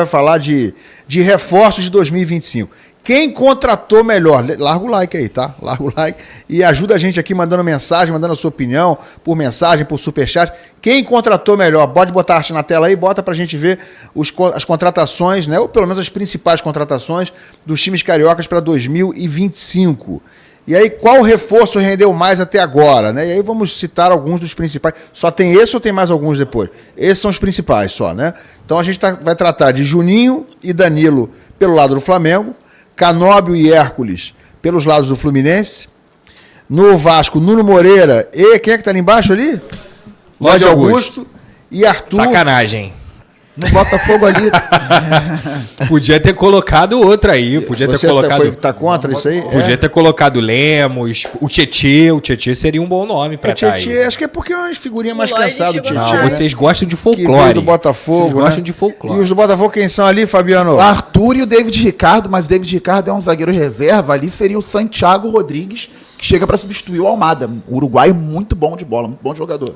Vai falar de reforços de 2025. Quem contratou melhor? Larga o like aí, tá? Larga o like e ajuda a gente aqui mandando mensagem, mandando a sua opinião, por mensagem, por superchat. Quem contratou melhor? Pode botar a arte na tela aí, bota pra gente ver as contratações, né? Ou pelo menos as principais contratações dos times cariocas para 2025. E aí, qual reforço rendeu mais até agora, né? E aí vamos citar alguns dos principais. Só tem esse ou tem mais alguns depois? Esses são os principais só, né? Então a gente vai tratar de Juninho e Danilo pelo lado do Flamengo, Canóbio e Hércules pelos lados do Fluminense. No Vasco, Nuno Moreira e quem é que tá ali embaixo ali? Lorde Augusto. E Arthur. Sacanagem. No Botafogo ali. Podia ter colocado outro aí. Podia ter colocado. Tá contra isso aí? Podia ter colocado Lemos, o Tietê. O Tietê seria um bom nome pra estar aí. Acho que é porque é uma figurinha mais cansada do Tietê. Não, vocês gostam de folclore. Que veio do Botafogo. Vocês gostam de folclore. E os do Botafogo quem são ali, Fabiano? O Arthur e o David Ricardo, mas o David Ricardo é um zagueiro reserva. Ali seria o Santiago Rodrigues, que chega pra substituir o Almada. O uruguaio muito bom de bola, muito bom jogador.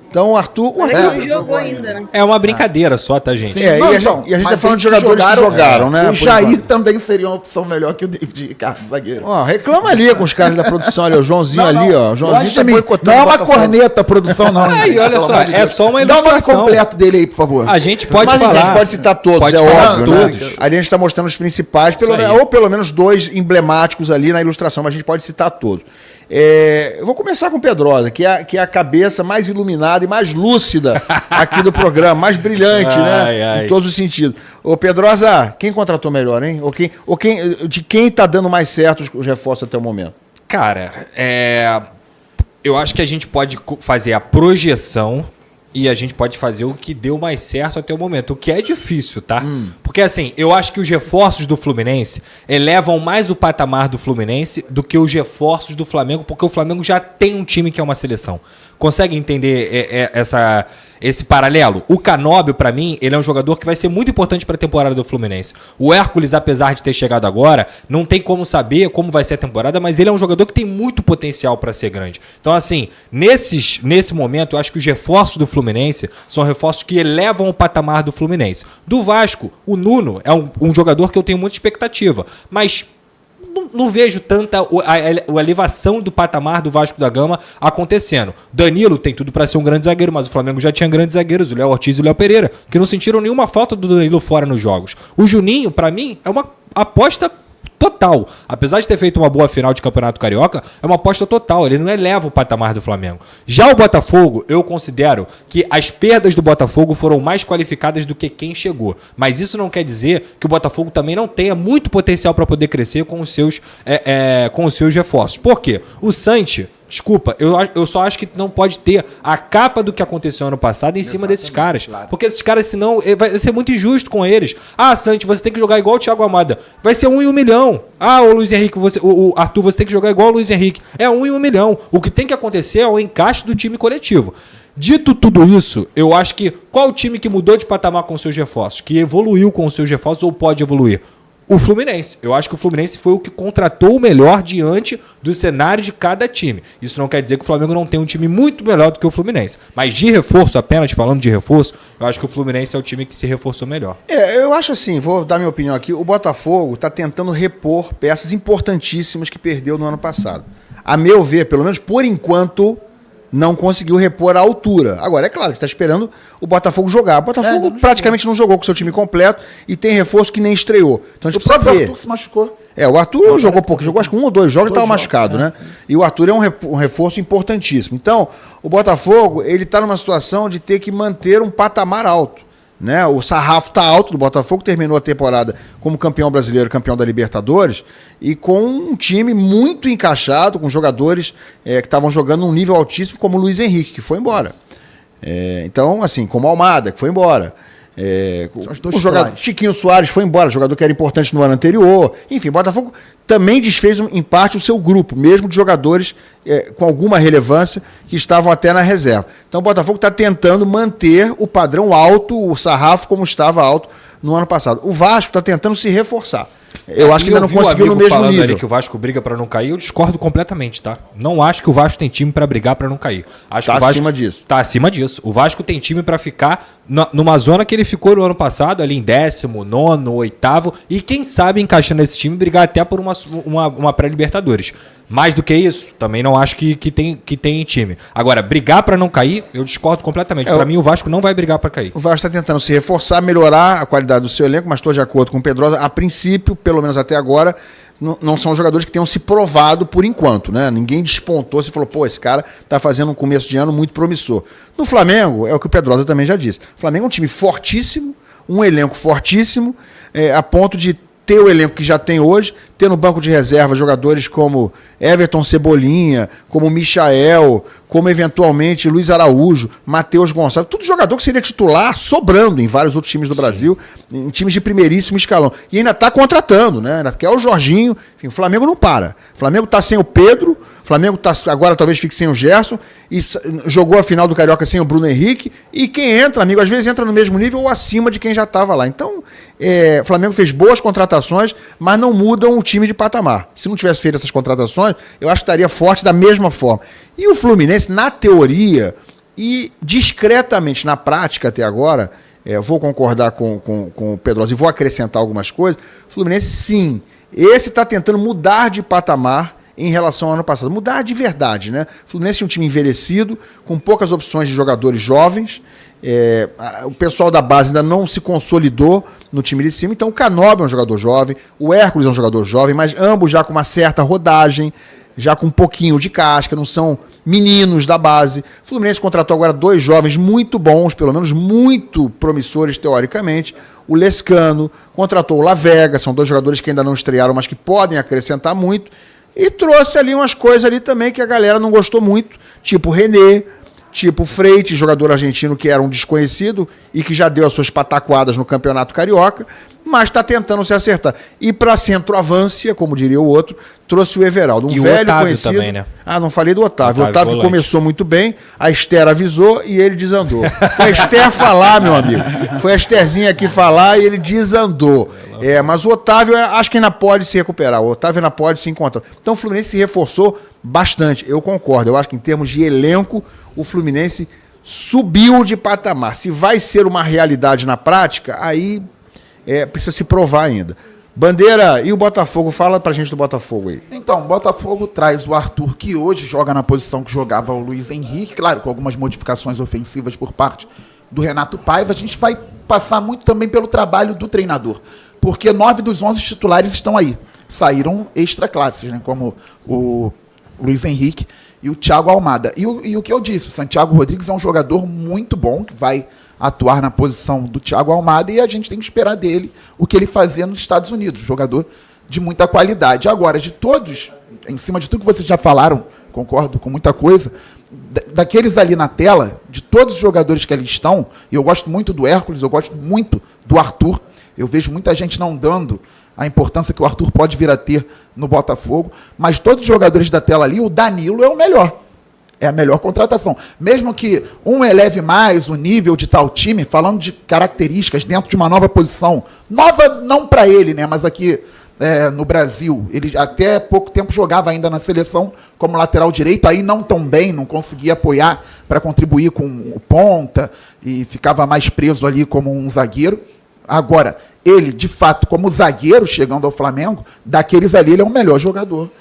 Então o Arthur não jogou ainda, né? É uma brincadeira só, tá, gente? Sim, e a gente tá falando de jogadores que jogaram, né? O Jair também seria uma opção melhor que o David Ricardo, zagueiro. Ó, reclama ali com os caras da produção ali, o Joãozinho ali, ó. O Joãozinho tá boicotando. Não é uma corneta a produção, não. Aí, olha só, é só uma ilustração. Dá o nome completo dele aí, por favor. A gente pode Mas falar. a gente pode citar todos, pode é falar óbvio, todos. né? Ali a gente tá mostrando os principais, ou pelo menos dois emblemáticos ali na ilustração, mas a gente pode citar todos. Eu vou começar com o Pedrosa, que é a cabeça mais iluminada e mais lúcida aqui do programa, mais brilhante, né? Em todos os sentidos. Ô Pedrosa, quem contratou melhor, hein? De quem tá dando mais certo os reforços até o momento? Cara, eu acho que a gente pode fazer a projeção e a gente pode fazer o que deu mais certo até o momento, o que é difícil, tá? Porque assim, eu acho que os reforços do Fluminense elevam mais o patamar do Fluminense do que os reforços do Flamengo, porque o Flamengo já tem um time que é uma seleção. Consegue entender esse paralelo? O Canóbio, pra mim, ele é um jogador que vai ser muito importante para a temporada do Fluminense. O Hércules, apesar de ter chegado agora, não tem como saber como vai ser a temporada, mas ele é um jogador que tem muito potencial para ser grande. Então, assim, nesse momento, eu acho que os reforços do Fluminense são reforços que elevam o patamar do Fluminense. Do Vasco, o Nuno é um jogador que eu tenho muita expectativa, mas não vejo tanta a elevação do patamar do Vasco da Gama acontecendo. Danilo tem tudo para ser um grande zagueiro, mas o Flamengo já tinha grandes zagueiros, o Léo Ortiz e o Léo Pereira, que não sentiram nenhuma falta do Danilo fora nos jogos. O Juninho, para mim, é uma aposta total. Apesar de ter feito uma boa final de Campeonato Carioca, é uma aposta total. Ele não eleva o patamar do Flamengo. Já o Botafogo, eu considero que as perdas do Botafogo foram mais qualificadas do que quem chegou. Mas isso não quer dizer que o Botafogo também não tenha muito potencial para poder crescer com os seus reforços. Por quê? O Santi, desculpa, eu só acho que não pode ter a capa do que aconteceu ano passado em cima desses caras. Claro. Porque esses caras, senão, vai ser muito injusto com eles. Ah, Santi, você tem que jogar igual o Thiago Almada. Vai ser 1 em 1 milhão. Ah, o Luiz Henrique, o Arthur, você tem que jogar igual o Luiz Henrique. É 1 em 1 milhão. O que tem que acontecer é o encaixe do time coletivo. Dito tudo isso, eu acho que qual o time que mudou de patamar com seus reforços? Que evoluiu com os seus reforços ou pode evoluir? O Fluminense. Eu acho que o Fluminense foi o que contratou o melhor diante do cenário de cada time. Isso não quer dizer que o Flamengo não tem um time muito melhor do que o Fluminense. Mas de reforço, apenas falando de reforço, eu acho que o Fluminense é o time que se reforçou melhor. Eu acho assim, vou dar minha opinião aqui, o Botafogo está tentando repor peças importantíssimas que perdeu no ano passado. A meu ver, pelo menos por enquanto, não conseguiu repor a altura. Agora, é claro que está esperando o Botafogo jogar. O Botafogo praticamente não jogou com o seu time completo e tem reforço que nem estreou. Então a gente precisa ver. O Arthur se machucou. O Arthur jogou pouco, jogou acho que 1 ou 2 jogos e estava machucado, né? E o Arthur é um reforço importantíssimo. Então, o Botafogo, ele está numa situação de ter que manter um patamar alto. Né? O sarrafo está alto do Botafogo, terminou a temporada como campeão brasileiro, campeão da Libertadores, e com um time muito encaixado, com jogadores que estavam jogando num nível altíssimo, como o Luiz Henrique, que foi embora. Então, assim, como o Almada, que foi embora. O jogador Tiquinho Soares foi embora, jogador que era importante no ano anterior. Enfim, o Botafogo também desfez em parte o seu grupo, mesmo de jogadores com alguma relevância que estavam até na reserva. Então o Botafogo está tentando manter o padrão alto, o sarrafo como estava alto no ano passado. O Vasco está tentando se reforçar. Eu acho que ainda não conseguiu no mesmo nível. Ali que o Vasco briga pra não cair, eu discordo completamente, tá? Não acho que o Vasco tem time pra brigar pra não cair. Acho Tá que o Vasco acima disso. Tá acima disso. O Vasco tem time pra ficar numa zona que ele ficou no ano passado, ali em 10º, 9º, 8º, e quem sabe encaixando esse time brigar até por uma pré-Libertadores. Mais do que isso, também não acho que tem time. Agora, brigar pra não cair, eu discordo completamente. Pra mim, o Vasco não vai brigar pra cair. O Vasco está tentando se reforçar, melhorar a qualidade do seu elenco, mas estou de acordo com o Pedrosa. A princípio, pelo menos até agora, não são jogadores que tenham se provado por enquanto, né? Ninguém despontou, se falou, pô, esse cara tá fazendo um começo de ano muito promissor. No Flamengo, é o que o Pedrosa também já disse. O Flamengo é um time fortíssimo, um elenco fortíssimo, a ponto de ter o elenco que já tem hoje, ter no banco de reserva jogadores como Everton Cebolinha, como Michael, como eventualmente Luiz Araújo, Matheus Gonçalves, tudo jogador que seria titular sobrando em vários outros times do Brasil, em times de primeiríssimo escalão. E ainda está contratando, né? Ainda quer o Jorginho. Enfim, o Flamengo não para. O Flamengo está sem o Pedro, o Flamengo agora talvez fique sem o Gerson, e jogou a final do Carioca sem o Bruno Henrique, e quem entra, amigo, às vezes entra no mesmo nível ou acima de quem já estava lá. Então, o Flamengo fez boas contratações, mas não mudam o time de patamar. Se não tivesse feito essas contratações, eu acho que estaria forte da mesma forma. E o Fluminense, na teoria e discretamente na prática até agora, vou concordar com o Pedrosa e vou acrescentar algumas coisas, o Fluminense, sim, esse está tentando mudar de patamar em relação ao ano passado. Mudar de verdade, né? O Fluminense é um time envelhecido, com poucas opções de jogadores jovens. O pessoal da base ainda não se consolidou no time de cima. Então o Canóbio é um jogador jovem, o Hércules é um jogador jovem, mas ambos já com uma certa rodagem, já com um pouquinho de casca, não são meninos da base. O Fluminense contratou agora 2 jovens muito bons, pelo menos muito promissores teoricamente. O Lescano, contratou o Lavega, são 2 jogadores que ainda não estrearam, mas que podem acrescentar muito. E trouxe ali umas coisas ali também que a galera não gostou muito, tipo René, tipo Freitas, jogador argentino que era um desconhecido e que já deu as suas pataquadas no Campeonato Carioca, mas está tentando se acertar. E para centroavância, como diria o outro, trouxe o Everaldo, e velho o Otávio conhecido. Também, né? Ah, não falei do Otávio. O Otávio começou muito bem, a Esther avisou e ele desandou. Foi a Esther falar, meu amigo. Foi a Estherzinha aqui falar e ele desandou. Mas o Otávio, acho que ainda pode se recuperar. O Otávio ainda pode se encontrar. Então o Fluminense se reforçou bastante. Eu concordo. Eu acho que em termos de elenco, o Fluminense subiu de patamar. Se vai ser uma realidade na prática, aí precisa se provar ainda. Bandeira, e o Botafogo? Fala pra gente do Botafogo aí. Então, o Botafogo traz o Arthur, que hoje joga na posição que jogava o Luiz Henrique, claro, com algumas modificações ofensivas por parte do Renato Paiva. A gente vai passar muito também pelo trabalho do treinador, porque 9 dos 11 titulares estão aí. Saíram extra classes, né, como o Luiz Henrique e o Thiago Almada. E o que eu disse, o Santiago Rodrigues é um jogador muito bom, que vai atuar na posição do Thiago Almada, e a gente tem que esperar dele o que ele fazia nos Estados Unidos, jogador de muita qualidade. Agora, de todos, em cima de tudo que vocês já falaram, concordo com muita coisa, daqueles ali na tela, de todos os jogadores que ali estão, e eu gosto muito do Hércules, eu gosto muito do Arthur, eu vejo muita gente não dando a importância que o Arthur pode vir a ter no Botafogo, mas todos os jogadores da tela ali, o Danilo é o melhor. É a melhor contratação. Mesmo que um eleve mais o nível de tal time, falando de características dentro de uma nova posição, nova não para ele, né? Mas aqui no Brasil, ele até pouco tempo jogava ainda na seleção como lateral direito, aí não tão bem, não conseguia apoiar para contribuir com o ponta e ficava mais preso ali como um zagueiro. Agora, ele, de fato, como zagueiro, chegando ao Flamengo, daqueles ali, ele é o melhor jogador.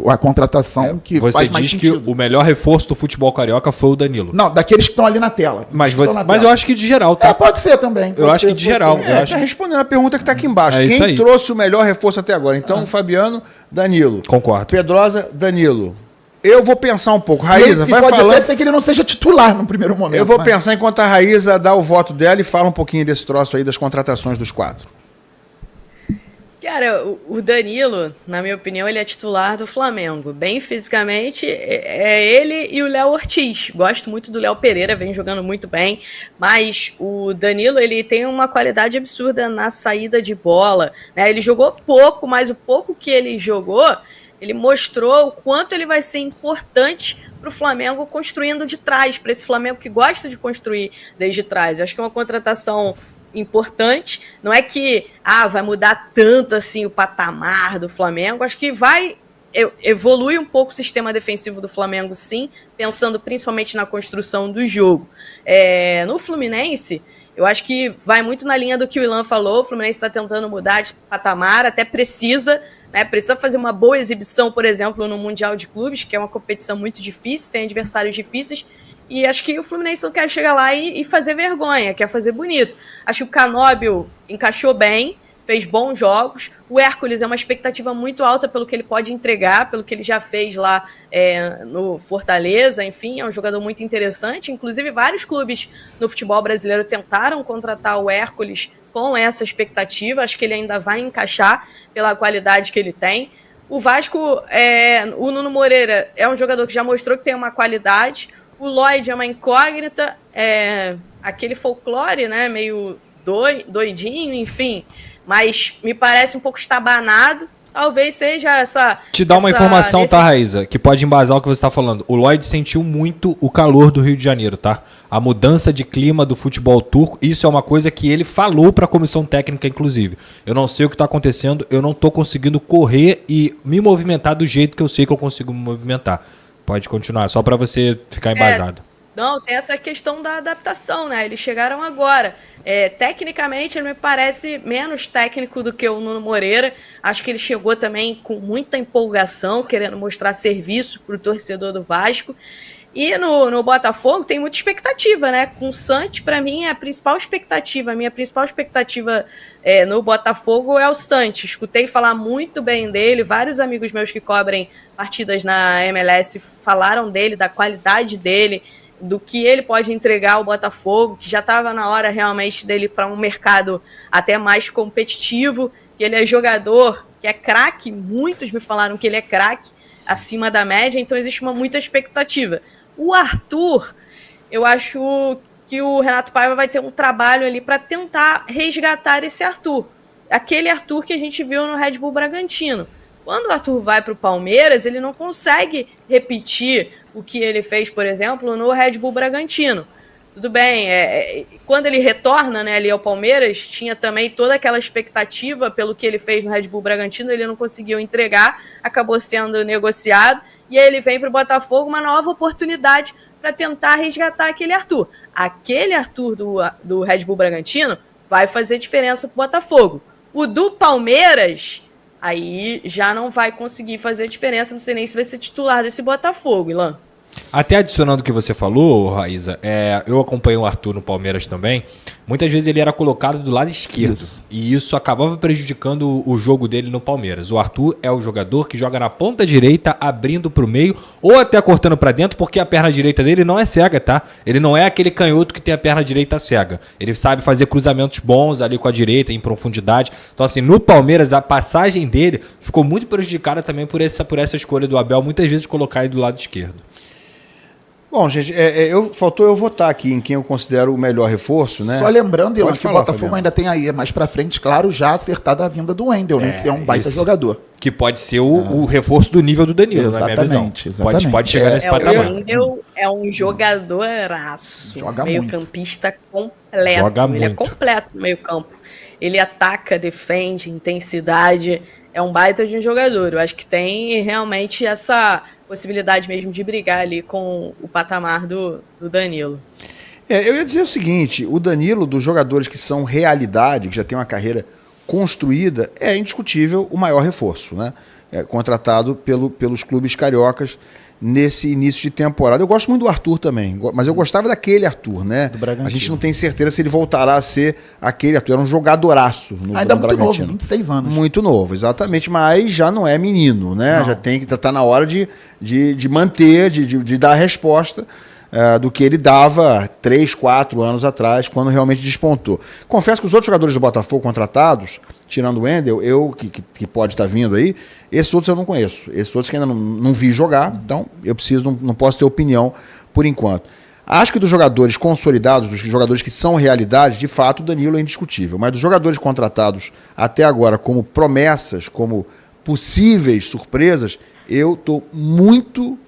A contratação que faz mais sentido. Você diz que o melhor reforço do futebol carioca foi o Danilo. Não, daqueles que estão ali na tela. Mas eu acho que de geral, tá? Pode ser também. Eu acho que de geral. Tá respondendo a pergunta que está aqui embaixo. Quem trouxe o melhor reforço até agora? Então, Fabiano, Danilo. Concordo. Pedrosa, Danilo. Eu vou pensar um pouco. Raíza, vai falando. Pode até ser que ele não seja titular no primeiro momento. Eu vou pensar enquanto a Raíza dá o voto dela e fala um pouquinho desse troço aí das contratações dos 4. Cara, o Danilo, na minha opinião, ele é titular do Flamengo. Bem fisicamente, é ele e o Léo Ortiz. Gosto muito do Léo Pereira, vem jogando muito bem. Mas o Danilo, ele tem uma qualidade absurda na saída de bola, né? Ele jogou pouco, mas o pouco que ele jogou, ele mostrou o quanto ele vai ser importante para o Flamengo construindo de trás, para esse Flamengo que gosta de construir desde trás. Eu acho que é uma contratação importante. Não é que vai mudar tanto assim o patamar do Flamengo. Acho que evolui um pouco o sistema defensivo do Flamengo, sim, pensando principalmente na construção do jogo. No Fluminense, eu acho que vai muito na linha do que o Ilan falou. O Fluminense está tentando mudar de patamar, até precisa fazer uma boa exibição, por exemplo, no Mundial de Clubes, que é uma competição muito difícil, tem adversários difíceis, e acho que o Fluminense não quer chegar lá e fazer vergonha, quer fazer bonito. Acho que o Canóbio encaixou bem, fez bons jogos. O Hércules é uma expectativa muito alta pelo que ele pode entregar, pelo que ele já fez lá no Fortaleza. Enfim, é um jogador muito interessante. Inclusive, vários clubes no futebol brasileiro tentaram contratar o Hércules com essa expectativa. Acho que ele ainda vai encaixar pela qualidade que ele tem. O Vasco, o Nuno Moreira é um jogador que já mostrou que tem uma qualidade. O Lloyd é uma incógnita, aquele folclore, né, meio doidinho, enfim, mas me parece um pouco estabanado. Talvez seja essa... Te dá uma informação, tá, Raíza, que pode embasar o que você está falando. O Lloyd sentiu muito o calor do Rio de Janeiro, tá? A mudança de clima do futebol turco, isso é uma coisa que ele falou para a comissão técnica, inclusive. Eu não sei o que está acontecendo, eu não estou conseguindo correr e me movimentar do jeito que eu sei que eu consigo me movimentar. Pode continuar, só para você ficar embasado. Não, tem essa questão da adaptação, né? Eles chegaram agora. Tecnicamente, ele me parece menos técnico do que o Nuno Moreira. Acho que ele chegou também com muita empolgação, querendo mostrar serviço para o torcedor do Vasco. E no Botafogo tem muita expectativa, né? Com o Santos, para mim, a principal expectativa, a minha principal expectativa no Botafogo é o Santos. Escutei falar muito bem dele, vários amigos meus que cobrem partidas na MLS falaram dele, da qualidade dele, do que ele pode entregar ao Botafogo, que já estava na hora realmente dele para um mercado até mais competitivo, que ele é jogador, que é craque, muitos me falaram que ele é craque, acima da média, então existe muita expectativa. O Arthur, eu acho que o Renato Paiva vai ter um trabalho ali para tentar resgatar esse Arthur. Aquele Arthur que a gente viu no Red Bull Bragantino. Quando o Arthur vai para o Palmeiras, ele não consegue repetir o que ele fez, por exemplo, no Red Bull Bragantino. Tudo bem, quando ele retorna, né, ali ao Palmeiras, tinha também toda aquela expectativa pelo que ele fez no Red Bull Bragantino, ele não conseguiu entregar, acabou sendo negociado, e aí ele vem para o Botafogo, uma nova oportunidade para tentar resgatar aquele Arthur. Aquele Arthur do Red Bull Bragantino vai fazer diferença para o Botafogo. O do Palmeiras, aí já não vai conseguir fazer diferença, não sei nem se vai ser titular desse Botafogo, Ilan. Até adicionando o que você falou, Raíza, eu acompanhei o Arthur no Palmeiras também. Muitas vezes ele era colocado do lado esquerdo. E isso acabava prejudicando o jogo dele no Palmeiras. O Arthur é o jogador que joga na ponta direita, abrindo para o meio, ou até cortando para dentro, porque a perna direita dele não é cega, tá? Ele não é aquele canhoto que tem a perna direita cega. Ele sabe fazer cruzamentos bons ali com a direita, em profundidade. Então, assim, no Palmeiras, a passagem dele ficou muito prejudicada também por essa escolha do Abel, muitas vezes colocar ele do lado esquerdo. Bom, gente, faltou eu votar aqui em quem eu considero o melhor reforço, né? Só lembrando, Ilan, que o Botafogo Fabiano ainda tem aí mais pra frente, claro, já acertada a vinda do Wendel, né? Que é um baita jogador. Que pode ser o reforço do nível do Danilo, na minha visão. Exatamente. Pode chegar nesse patamar. O Wendel é um jogadoraço. Joga meio-campista completo. Joga ele é muito. completo no meio-campo. Ele ataca, defende, intensidade. É um baita de um jogador. Eu acho que tem realmente essa possibilidade mesmo de brigar ali com o patamar do Danilo. Eu ia dizer o seguinte, o Danilo, dos jogadores que são realidade, que já tem uma carreira construída, é indiscutível o maior reforço, né? Contratado pelos clubes cariocas nesse início de temporada. Eu gosto muito do Arthur também, mas eu gostava daquele Arthur, né? A gente não tem certeza se ele voltará a ser aquele Arthur. Era um jogadoraço no Ainda muito Bragantino. novo, 26 anos. Muito novo, exatamente, mas já não é menino, né? Não. Já tem que estar na hora de manter, de dar a resposta do que ele dava 3, 4 anos atrás, quando realmente despontou. Confesso que os outros jogadores do Botafogo contratados, tirando o Wendel, que pode estar vindo aí, esses outros eu não conheço. Esses outros que ainda não vi jogar, então eu não posso ter opinião por enquanto. Acho que dos jogadores consolidados, dos jogadores que são realidade, de fato o Danilo é indiscutível. Mas dos jogadores contratados até agora como promessas, como possíveis surpresas, eu estou muito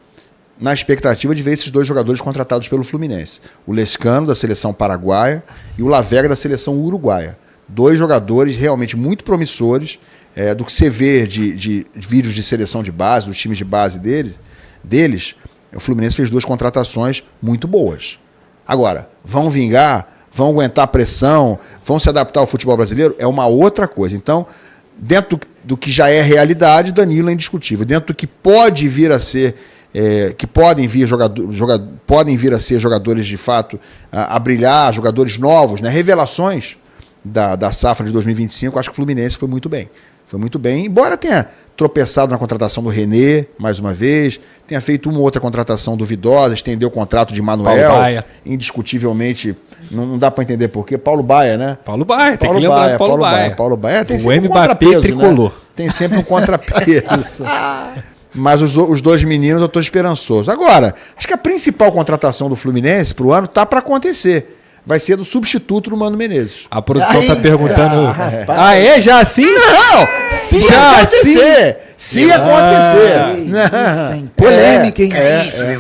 na expectativa de ver esses dois jogadores contratados pelo Fluminense. O Lescano, da seleção paraguaia, e o Lavega, da seleção uruguaia. 2 jogadores realmente muito promissores, do que você vê de vídeos de seleção de base, dos times de base deles. O Fluminense fez 2 contratações muito boas. Agora, vão vingar? Vão aguentar a pressão? Vão se adaptar ao futebol brasileiro? É uma outra coisa. Então, dentro do que já é realidade, Danilo é indiscutível. Dentro do que pode vir a ser, que podem vir a ser jogadores de fato a brilhar, jogadores novos, né? Revelações da safra de 2025, acho que o Fluminense foi muito bem. Foi muito bem, embora tenha tropeçado na contratação do René, mais uma vez, tenha feito uma ou outra contratação duvidosa, estendeu o contrato de Manuel, indiscutivelmente, não dá para entender por quê. Paulo Baia, né? Paulo Baia, tem que lembrar do Paulo Baia. Paulo Baia tem o sempre um Mbappé contrapeso, tricolor. né? Tem sempre um contrapeso. Mas os 2 meninos eu estou esperançoso. Agora, acho que a principal contratação do Fluminense para o ano tá para acontecer. Vai ser do substituto do Mano Menezes. A produção tá perguntando. Já assim? Não! Se acontecer! Se acontecer! Polêmica, hein?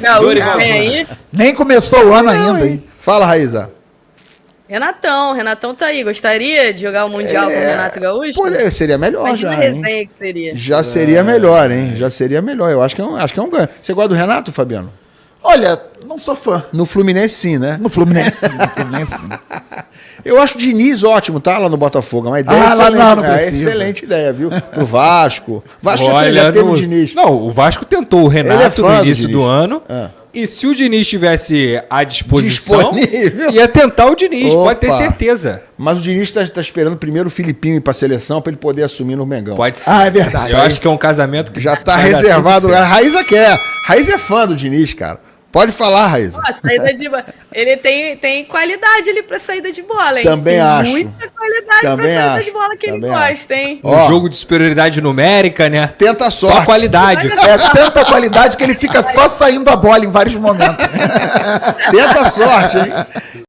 Gaúcho vem aí. Nem começou o ano ainda, hein? Fala, Raíza. Renatão tá aí. Gostaria de jogar o Mundial com o Renato Gaúcho? Seria melhor. Imagina já, a resenha que seria. Já seria melhor, hein? Já seria melhor. Eu acho que é um ganho. Você gosta do Renato, Fabiano? Olha, não sou fã. No Fluminense, sim, né? No Fluminense, sim. Eu acho o Diniz ótimo, tá? Lá no Botafogo. Uma ideia excelente. Lá não excelente ideia, viu? Pro Vasco. Vasco Olha, já teve o Diniz. Não, o Vasco tentou o Renato no início do ano. Ah. E se o Diniz estivesse à disposição, Disponível. ia tentar o Diniz, pode ter Opa. certeza. Mas o Diniz tá esperando primeiro o Filipinho ir pra seleção pra ele poder assumir no Mengão. Pode ser. É verdade. Eu acho que é um casamento que Já tá vai dar reservado. tudo A certo. Raíza quer. Raíza é fã do Diniz, cara. Pode falar, Raíza. Ó, saída de bola. Ele tem qualidade ali pra saída de bola, hein? Também tem acho. muita qualidade Também pra saída acho. de bola que ele Também gosta, hein? Um Ó. jogo de superioridade numérica, né? Tenta a sorte. Só qualidade. É tanta qualidade que ele fica só saindo a bola em vários momentos. Tenta a sorte, hein?